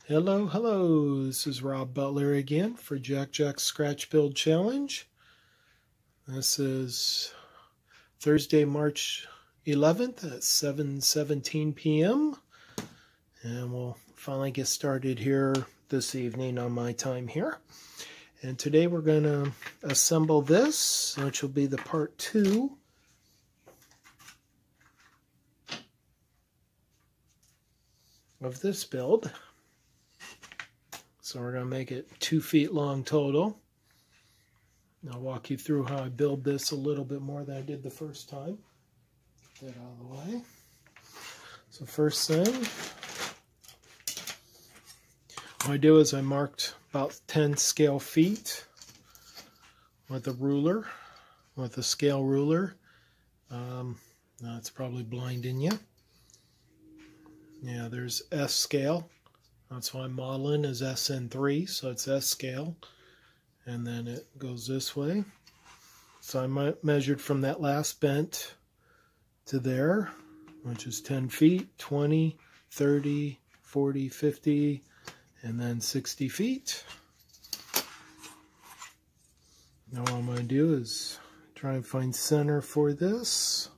Hello, hello. This is Rob Butler again for Jack's Scratch Build Challenge. This is Thursday, March 11th at 7:17 p.m. And we'll finally get started here this evening on my time here. And today we're going to assemble this, which will be the part 2 of this build. So we're going to make it 2 feet long total. I'll walk you through how I build this a little bit more than I did the first time. Get that out of the way. So first thing, what I do is I marked about 10 scale feet with a ruler, with a scale ruler. That's probably blinding you. Yeah, there's S scale. That's why I'm modeling is SN3, so it's S scale. And then it goes this way. So I measured from that last bent to there, which is 10 feet, 20, 30, 40, 50, and then 60 feet. Now what I'm going to do is try and find center for this.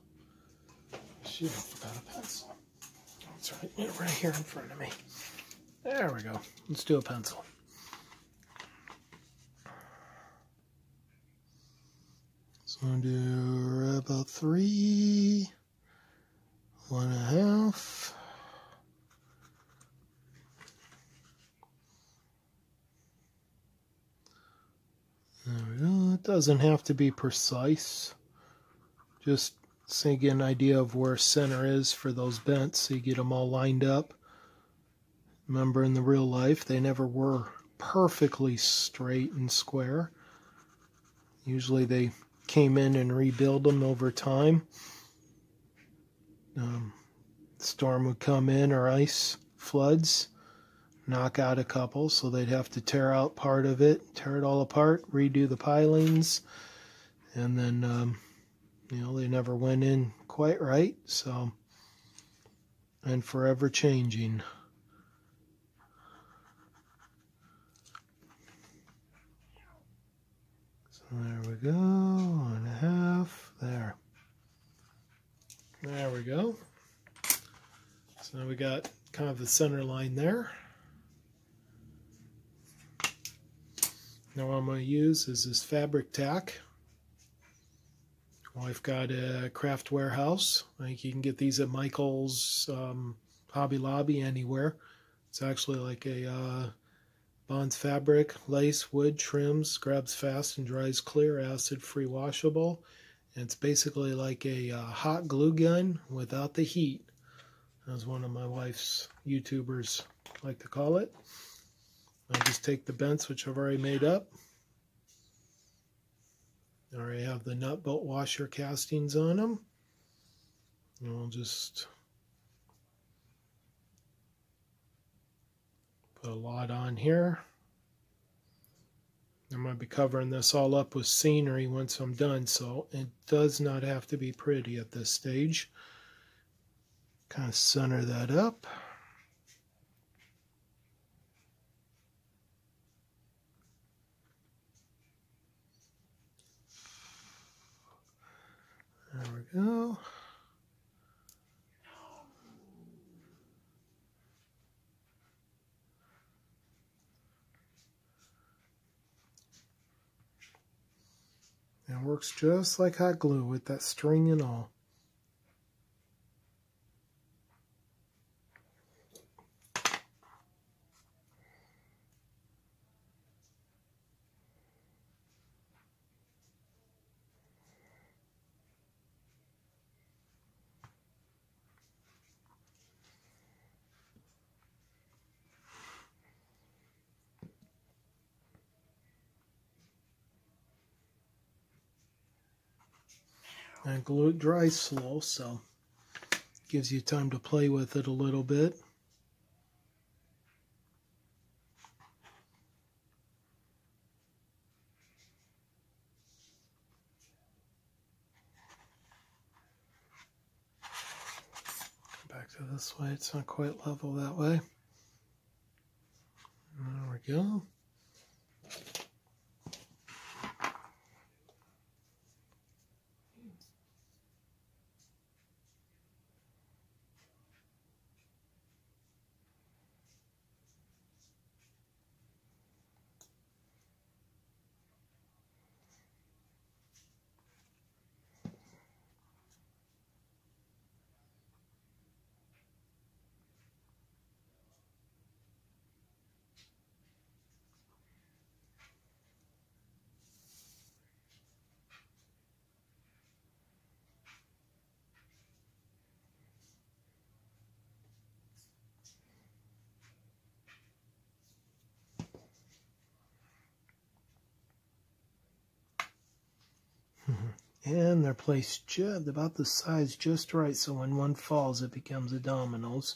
Shoot, I forgot a pencil. It's right here in front of me. There we go. Let's do a pencil. So I'm going to do about 3, 1.5. There we go. It doesn't have to be precise. Just so you get an idea of where center is for those bents, so you get them all lined up. Remember, in the real life, they never were perfectly straight and square. Usually they came in and rebuild them over time. Storm would come in, or ice floods, knock out a couple, so they'd have to tear out part of it, tear it all apart, redo the pilings, and then, they never went in quite right, so, and forever changing. There we go, 1.5, there. There we go. So now we got kind of the center line there. Now what I'm going to use is this fabric tack. Well, I've got a craft warehouse. I think you can get these at Michael's, Hobby Lobby, anywhere. It's actually like a bonds fabric, lace, wood, trims, grabs fast and dries clear, acid-free washable. And it's basically like a hot glue gun without the heat, as one of my wife's YouTubers like to call it. I just take the bents, which I've already made up. I already have the nut bolt washer castings on them. And I'll just put a lot on here. I'm going to be covering this all up with scenery once I'm done, so it does not have to be pretty at this stage. Kind of center that up. There we go. It works just like hot glue with that string and all. And glue it dries slow, so gives you time to play with it a little bit. Back to this way, it's not quite level that way. There we go. And they're placed just about the size just right, so when one falls it becomes a dominoes.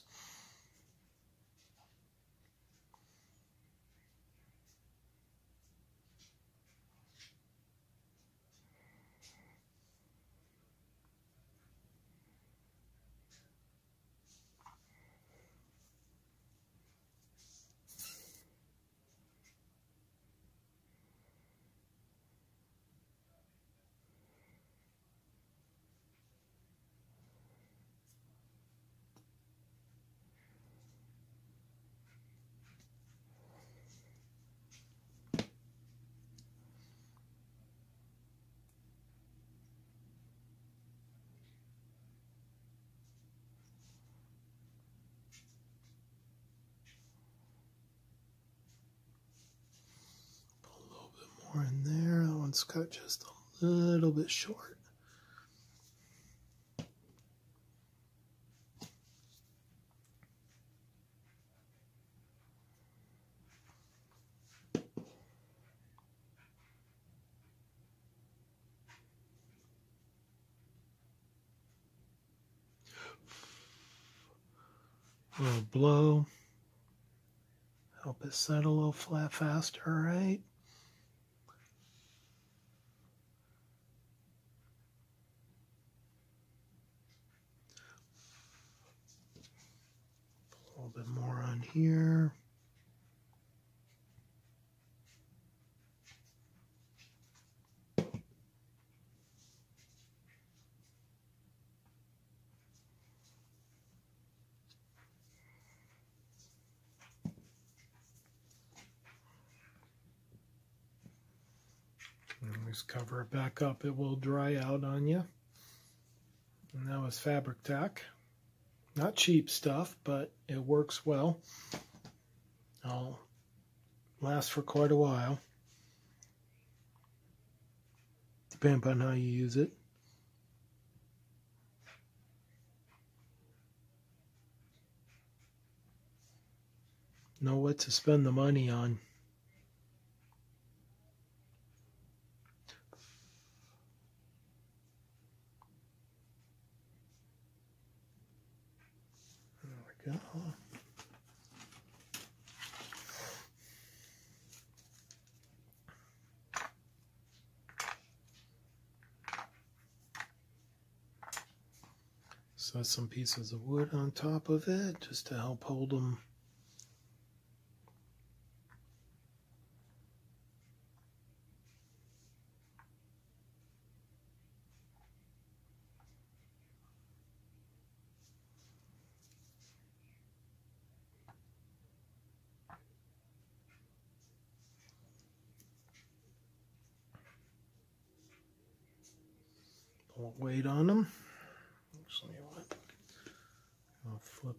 More in there. That one's cut just a little bit short. A little blow. Help it set a little flat faster, right? A little bit more on here. Just cover it back up. It will dry out on you. And that was fabric tack. Not cheap stuff, but it works well. It'll last for quite a while, depending on how you use it. Know what to spend the money on. There we go. Set some pieces of wood on top of it just to help hold them. Don't weight on them. Actually, what? I'll flip.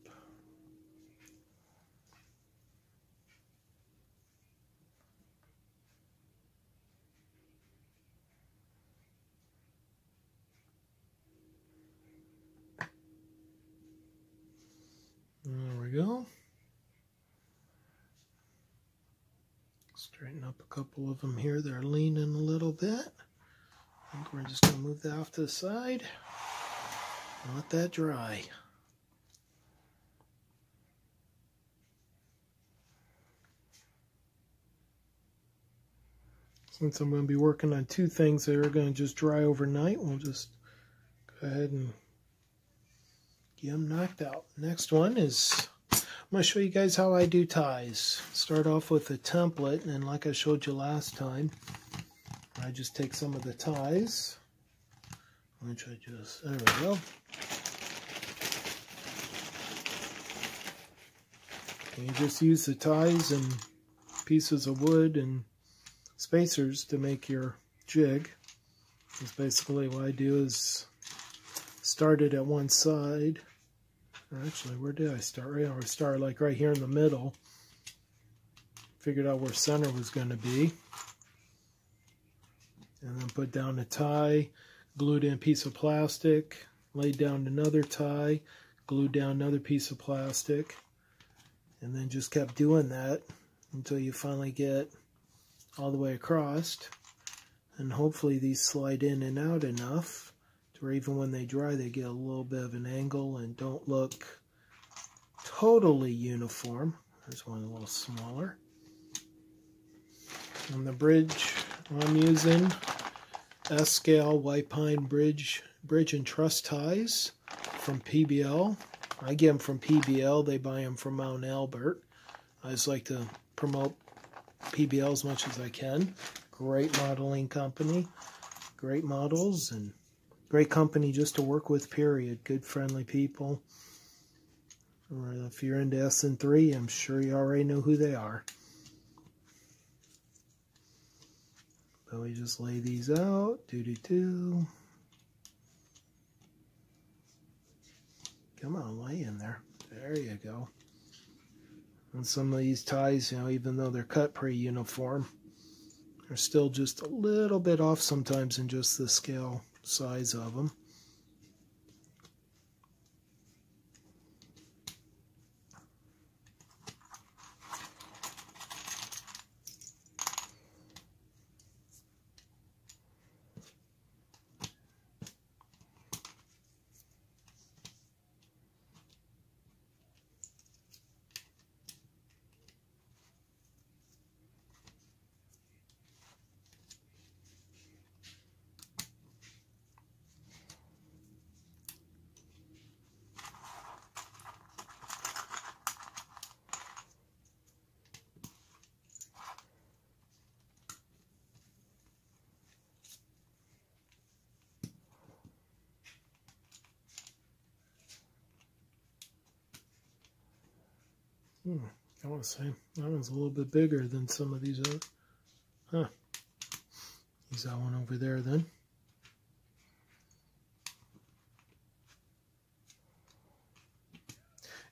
There we go. Straighten up a couple of them here. They're leaning a little bit. I think we're just going to move that off to the side and let that dry. Since I'm going to be working on two things that are going to just dry overnight, we'll just go ahead and get them knocked out. Next one is, I'm going to show you guys how I do ties. Start off with a template, and like I showed you last time, I just take some of the ties, which I just, there we go. And you just use the ties and pieces of wood and spacers to make your jig. That's basically what I do, is start it at one side. Actually, where did I start? Right now, I started like right here in the middle. Figured out where center was going to be. And then put down a tie, glued in a piece of plastic, laid down another tie, glued down another piece of plastic, and then just kept doing that until you finally get all the way across. And hopefully these slide in and out enough to where even when they dry, they get a little bit of an angle and don't look totally uniform. There's one a little smaller. On the bridge, I'm using S-scale white pine bridge and truss ties from PBL. I get them from PBL. They buy them from Mount Albert. I just like to promote PBL as much as I can. Great modeling company, great models, and great company just to work with, period. Good, friendly people. Or if you're into SN3, I'm sure you already know who they are. But we just lay these out. Doo-doo-doo. Come on, lay in there. There you go. And some of these ties, you know, even though they're cut pretty uniform, they're still just a little bit off sometimes in just the scale size of them. I want to say that one's a little bit bigger than some of these other. Huh. Use that one over there then.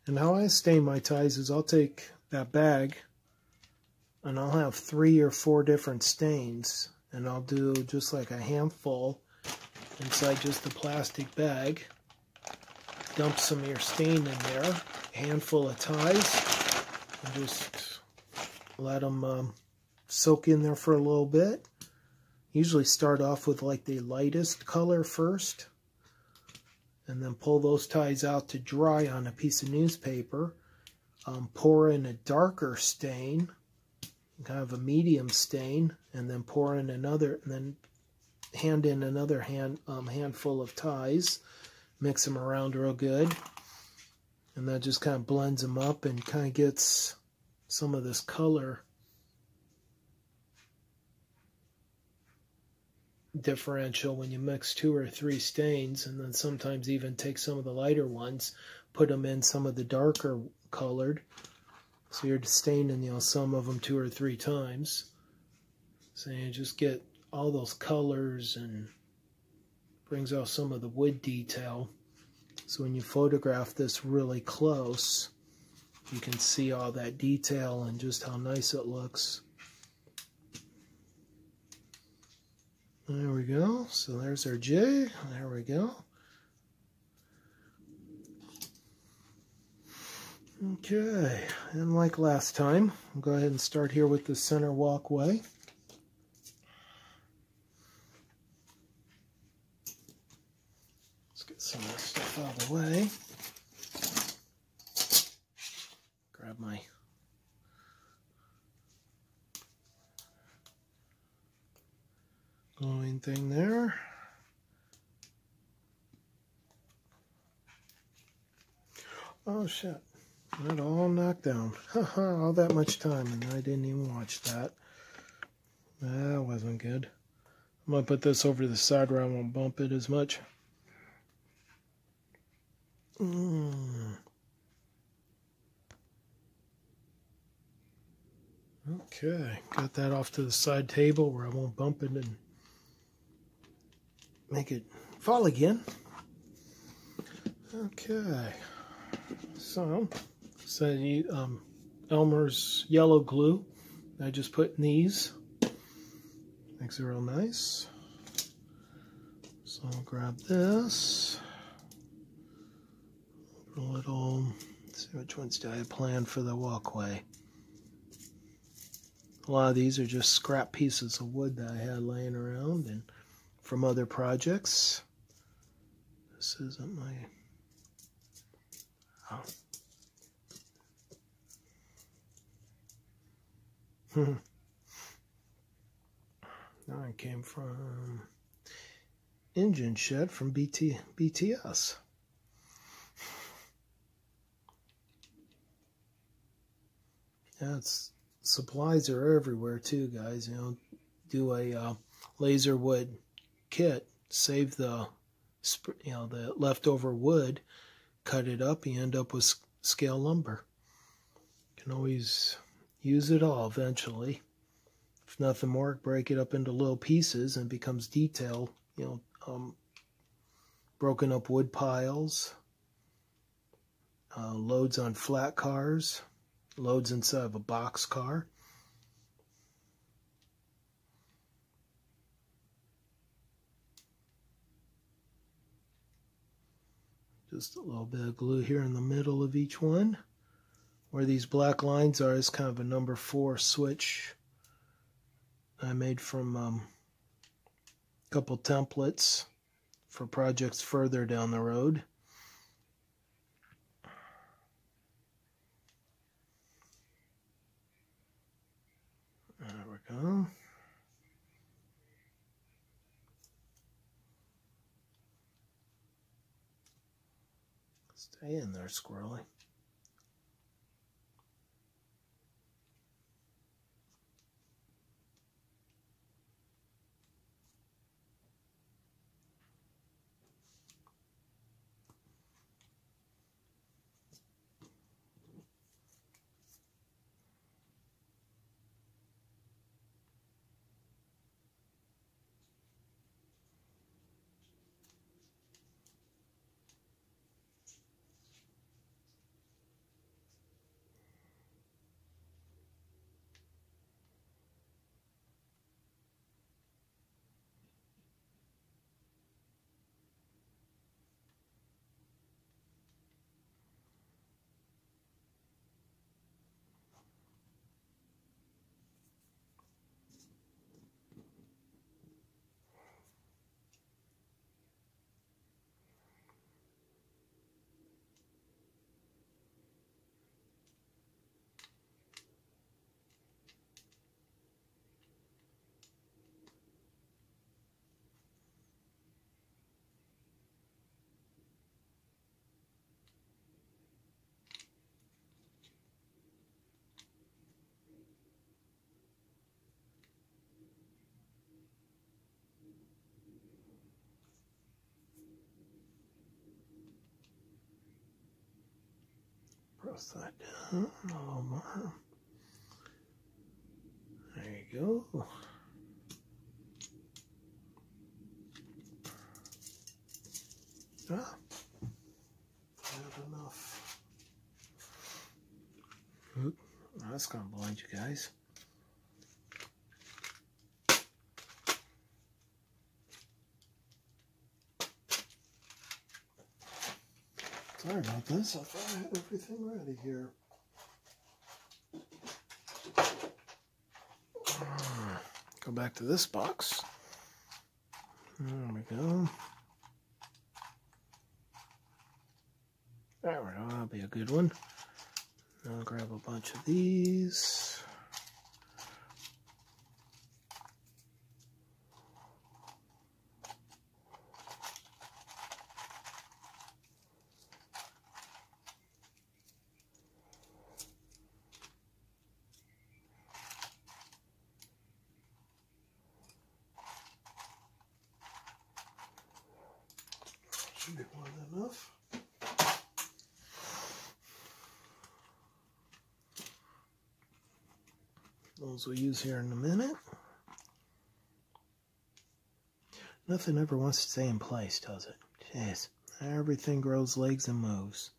And how I stain my ties is I'll take that bag and I'll have 3 or 4 different stains, and I'll do just like a handful inside just the plastic bag. Dump some of your stain in there, a handful of ties, and just let them soak in there for a little bit. Usually start off with like the lightest color first, and then pull those ties out to dry on a piece of newspaper. Pour in a darker stain, kind of a medium stain, and then pour in another, and then hand in another handful of ties. Mix them around real good, and that just kind of blends them up and kind of gets some of this color differential when you mix 2 or 3 stains, and then sometimes even take some of the lighter ones, put them in some of the darker colored, so you're staining, you know, some of them 2 or 3 times, so you just get all those colors and brings out some of the wood detail. So when you photograph this really close, you can see all that detail and just how nice it looks. There we go. So there's our jig. There we go. Okay, and like last time, I'll go ahead and start here with the center walkway. Let's get some of this stuff out of the way. Grab my glowing thing there. Oh shit, That all knocked down. Haha, all that much time, and I didn't even watch that. That wasn't good. I'm going to put this over to the side where I won't bump it as much. Okay, got that off to the side table where I won't bump it and make it fall again. Okay, so Elmer's yellow glue. I just put in these. Makes it real nice. So I'll grab this. A little, let's see which ones do I have planned for the walkway. A lot of these are just scrap pieces of wood that I had laying around and from other projects. This isn't my... Oh. That came from Engine Shed from BTS. Yeah, supplies are everywhere too, guys. You know, do a laser wood kit, save the the leftover wood, cut it up, you end up with scale lumber. You can always use it all eventually. If nothing more, break it up into little pieces and it becomes detail. Broken up wood piles, loads on flat cars, loads inside of a box car. Just a little bit of glue here in the middle of each one. Where these black lines are is kind of a number 4 switch I made from a couple templates for projects further down the road. There we go. Stay in there, squirrely. Press that down a little more. There you go. Ah, good enough. Oop, that's gonna blind you guys. Sorry about this. I thought I had everything ready here. Go back to this box. There we go. There we go. That'll be a good one. I'll grab a bunch of these. More than enough. Those we'll use here in a minute. Nothing ever wants to stay in place, does it? Jeez. Everything grows legs and moves.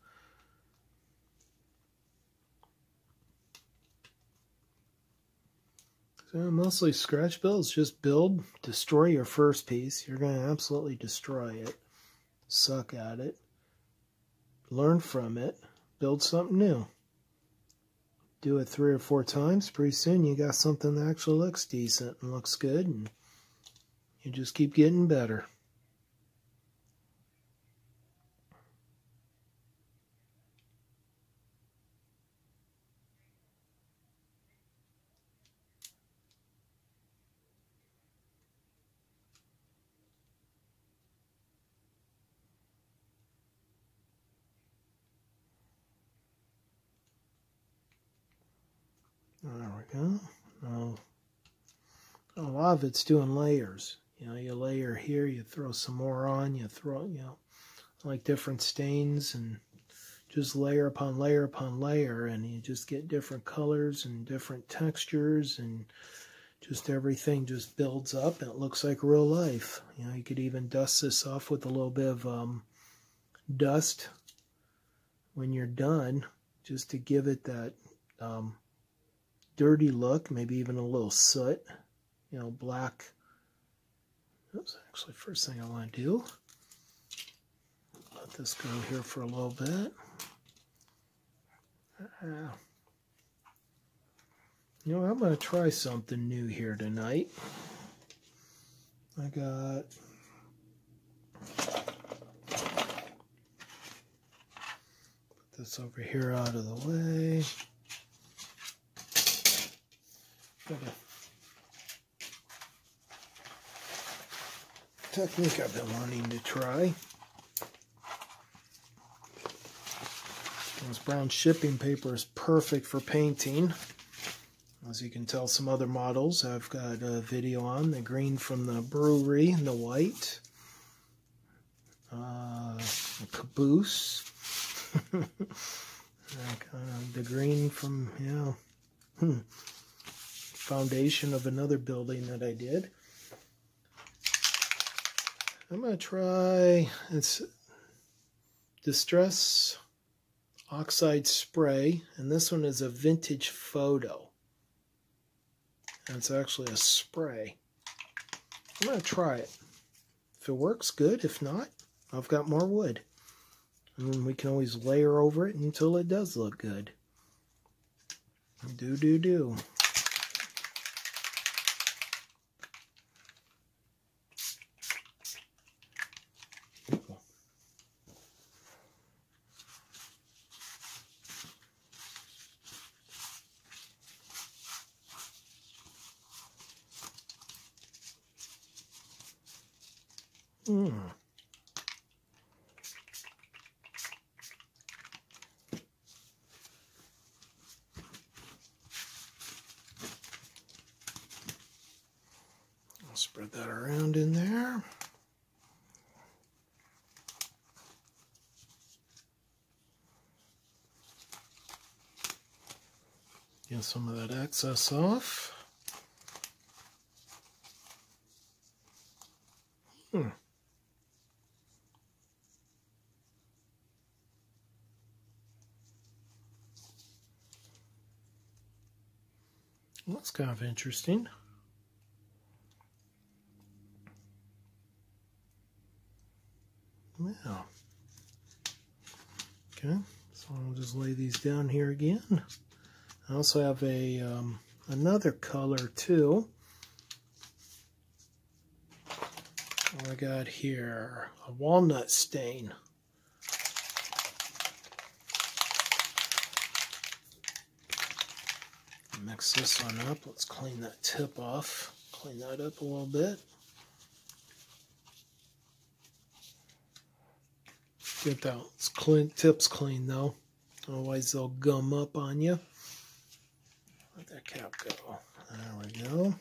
So mostly scratch builds. Just build, destroy your first piece. You're going to absolutely destroy it. Suck at it. Learn from it. Build something new. Do it 3 or 4 times. Pretty soon you got something that actually looks decent and looks good. And you just keep getting better. There we go. Now, a lot of it's doing layers. You know, you layer here, you throw some more on, you throw, you know, like different stains, and just layer upon layer upon layer, and you just get different colors and different textures, and just everything just builds up, and it looks like real life. You know, you could even dust this off with a little bit of dust when you're done, just to give it that dirty look, maybe even a little soot, you know, black. Oops, actually, first thing I want to do, let this go here for a little bit. You know, I'm going to try something new here tonight. I got put this over here out of the way. Got a technique I've been wanting to try. This brown shipping paper is perfect for painting. As you can tell, some other models I've got a video on. The green from the brewery and the white. A caboose. The green from, yeah, foundation of another building that I did. I'm going to try, it's Distress Oxide Spray, and this one is a Vintage Photo. And it's actually a spray. I'm going to try it. If it works, good. If not, I've got more wood. And we can always layer over it until it does look good. Do. I'll spread that around in there. Get some of that excess off. That's kind of interesting. Yeah. Okay, so I'll just lay these down here again. I also have a another color too. What I got here, a Walnut Stain. Mix this one up. Let's clean that tip off. Clean that up a little bit. Get those tips clean though, otherwise they'll gum up on you. Let that cap go. There we go.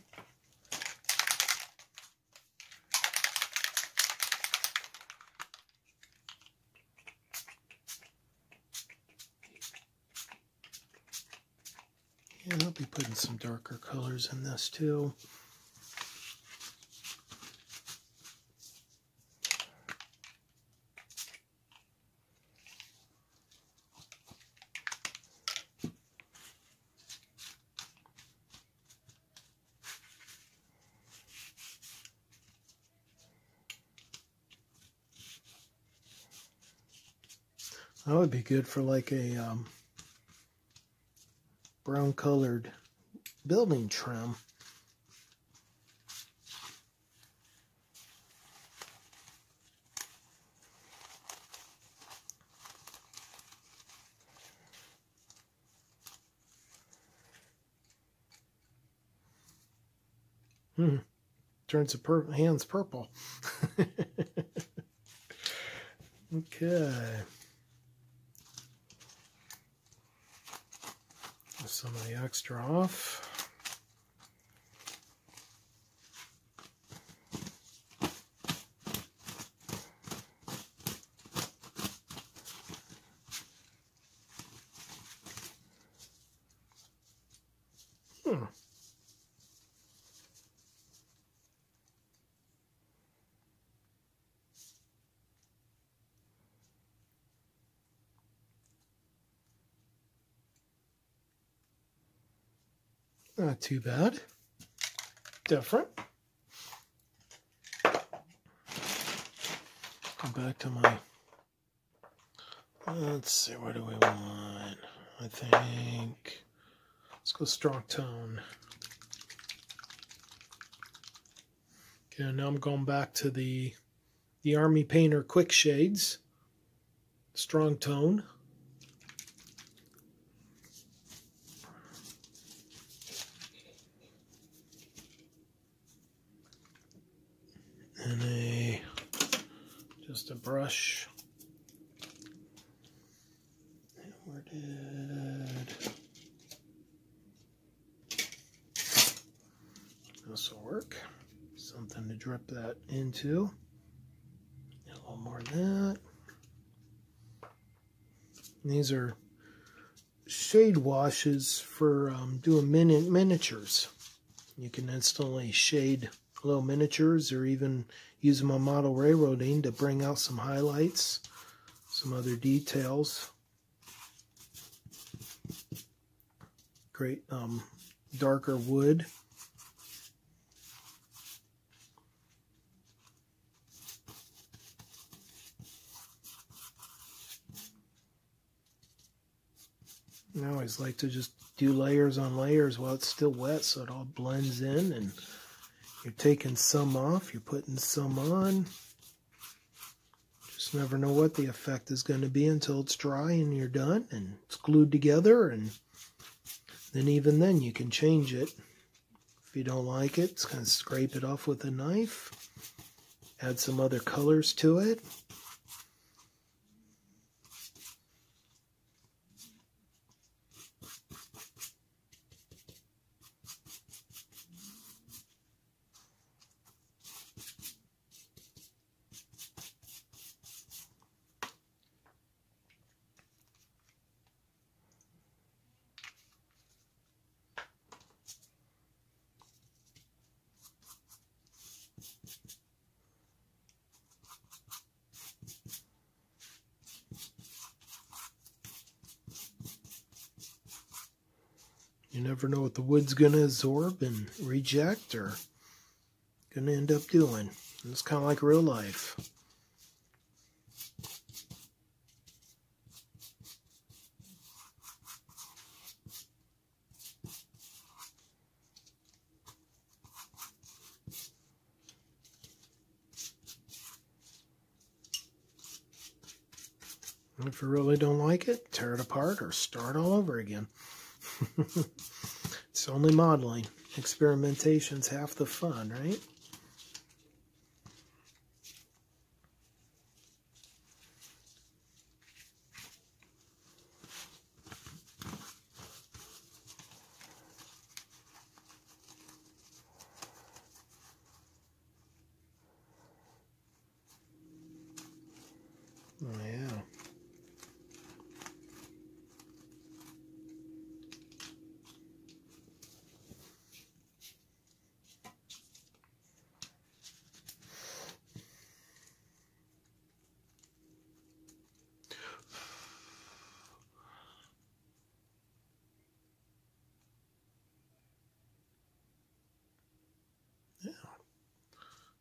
And I'll be putting some darker colors in this too. That would be good for like a brown colored building trim. Turns the hands purple. Okay. Some of the extra off. Not too bad. Different. Go back to my, let's see, what do we want? I think, let's go strong tone. Okay, now I'm going back to the Army Painter Quick Shades. Strong tone. And just a brush. And where did this will work? Something to drip that into. A little more of that. And these are shade washes for doing miniatures. You can instantly shade little miniatures, or even use them on model railroading to bring out some highlights, some other details. Great darker wood. I always like to just do layers on layers while it's still wet so it all blends in, and you're taking some off, you're putting some on. Just never know what the effect is going to be until it's dry and you're done and it's glued together, and then even then you can change it. If you don't like it, just kind of scrape it off with a knife, add some other colors to it. You never know what the wood's going to absorb and reject or going to end up doing. It's kind of like real life. And if you really don't like it, tear it apart or start all over again. It's only modeling. Experimentation's half the fun, right? Oh, yeah.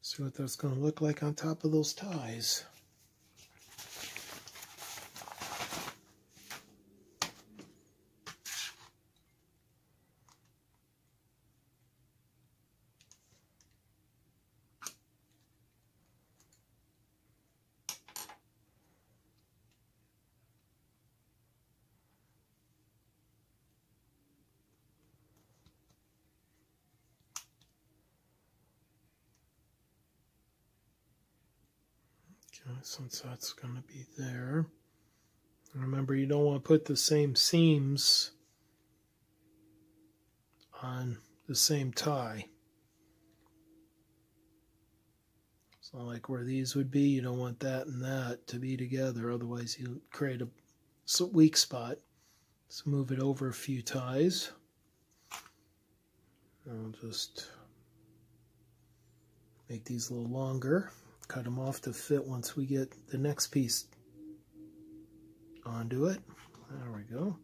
See what that's going to look like on top of those ties. Okay, since that's going to be there. Remember, you don't want to put the same seams on the same tie. So like where these would be, you don't want that and that to be together, otherwise you create a weak spot. So move it over a few ties. I'll just make these a little longer. Cut them off to fit once we get the next piece onto it. There we go.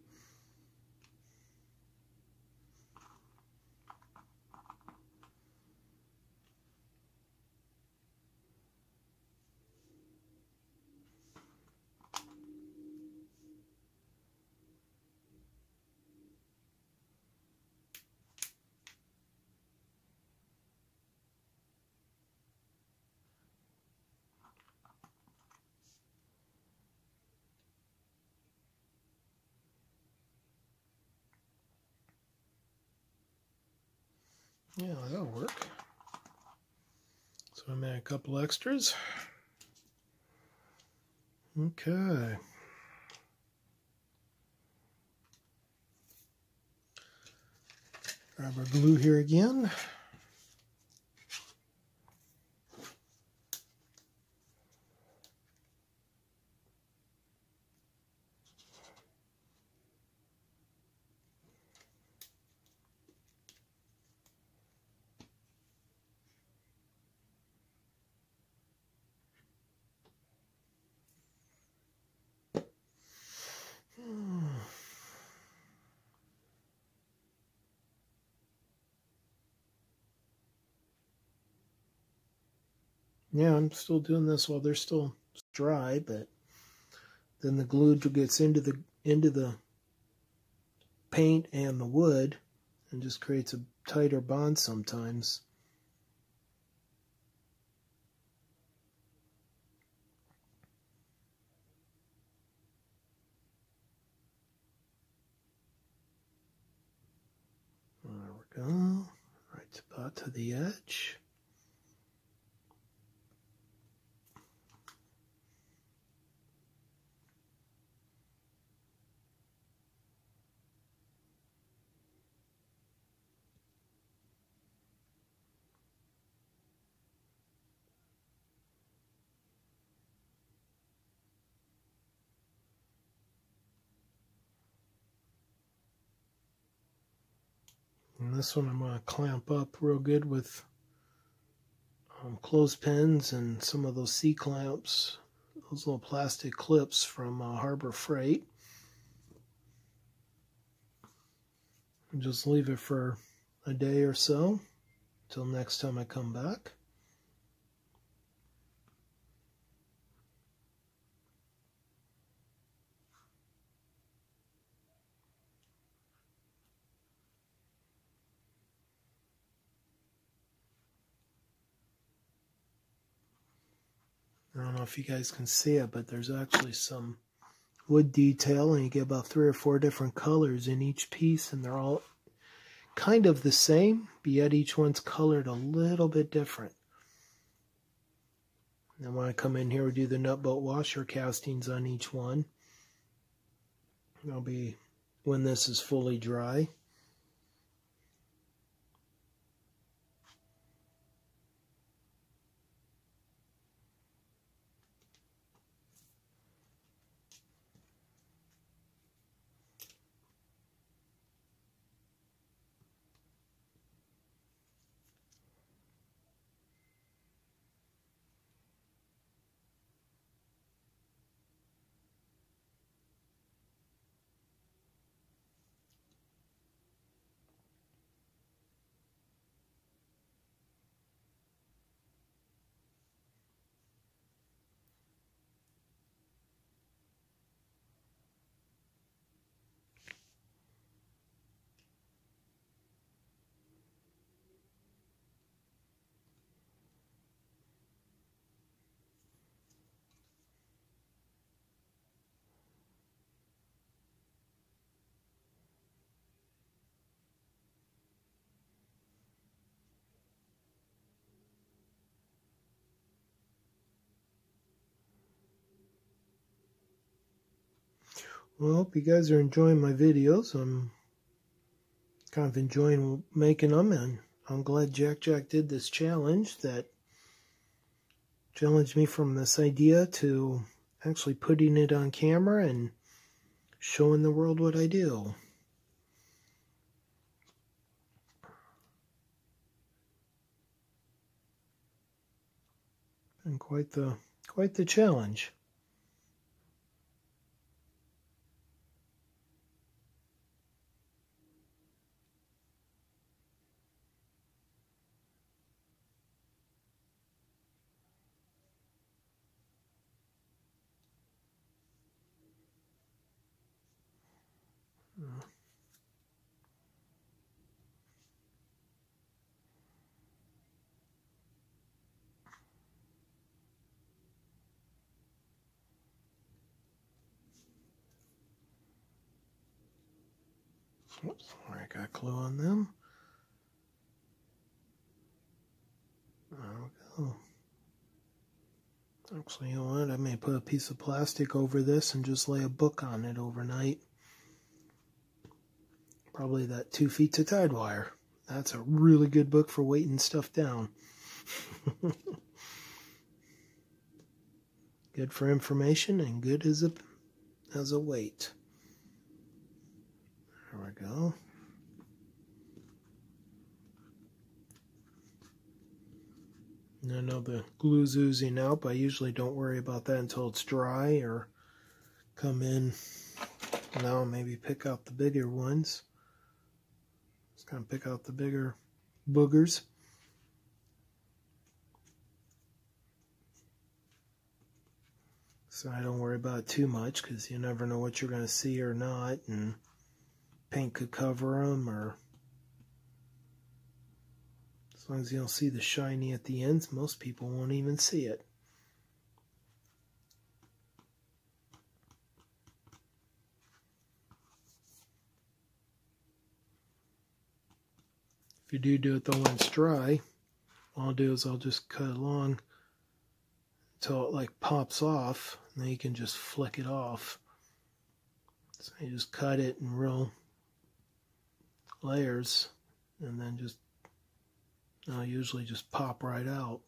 Yeah, that'll work. So I made a couple extras. Okay. Grab our glue here again. Yeah, I'm still doing this while they're still dry, but then the glue gets into the paint and the wood and just creates a tighter bond sometimes. There we go. Right about to the edge. And this one I'm going to clamp up real good with clothespins and some of those C-clamps, those little plastic clips from Harbor Freight. And just leave it for a day or so until next time I come back. I don't know if you guys can see it, but there's actually some wood detail, and you get about 3 or 4 different colors in each piece, and they're all kind of the same, but yet each one's colored a little bit different. And when I come in here, we do the nut bolt washer castings on each one. That'll be when this is fully dry. Well, I hope you guys are enjoying my videos. I'm kind of enjoying making them, and I'm glad Jack did this challenge that challenged me from this idea to actually putting it on camera and showing the world what I do. And quite the challenge. Oops, I got glue on them. There we go. Actually, you know what? I may put a piece of plastic over this and just lay a book on it overnight. Probably that 2 feet of tide wire. That's a really good book for weighting stuff down. Good for information and good as a weight. There we go. I know the glue's oozing out, but I usually don't worry about that until it's dry or come in. Now maybe pick out the bigger ones. Just kind of pick out the bigger boogers. So I don't worry about it too much, because you never know what you're going to see or not, and paint could cover them, or as long as you don't see the shiny at the ends, most people won't even see it. If you do it though when it's dry, what I'll do is I'll just cut along until it like pops off, and then you can just flick it off. So you just cut it in real layers, and then just I'll usually just pop right out,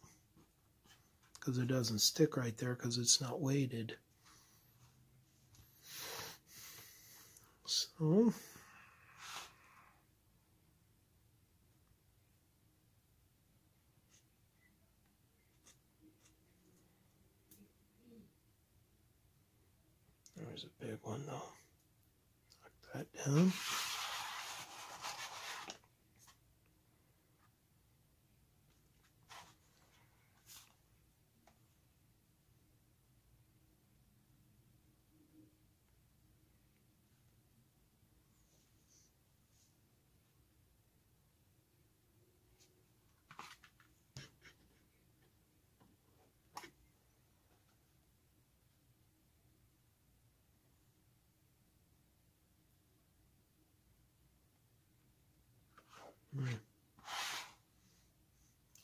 because it doesn't stick right there because it's not weighted. So there's a big one though. Knock that down.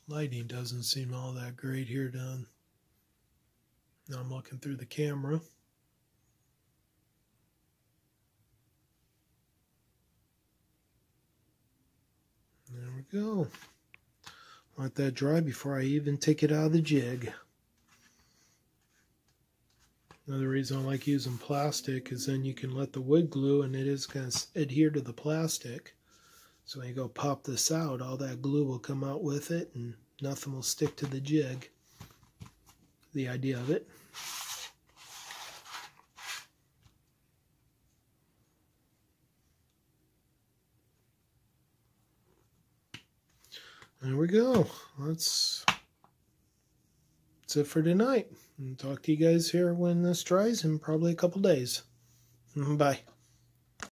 Lighting doesn't seem all that great here, Don. Now I'm looking through the camera. There we go. Let that dry before I even take it out of the jig. Another reason I like using plastic is then you can let the wood glue and it is going to adhere to the plastic. So when you go pop this out, all that glue will come out with it and nothing will stick to the jig. The idea of it. There we go. That's it for tonight. I'll talk to you guys here when this dries in probably a couple days. Bye.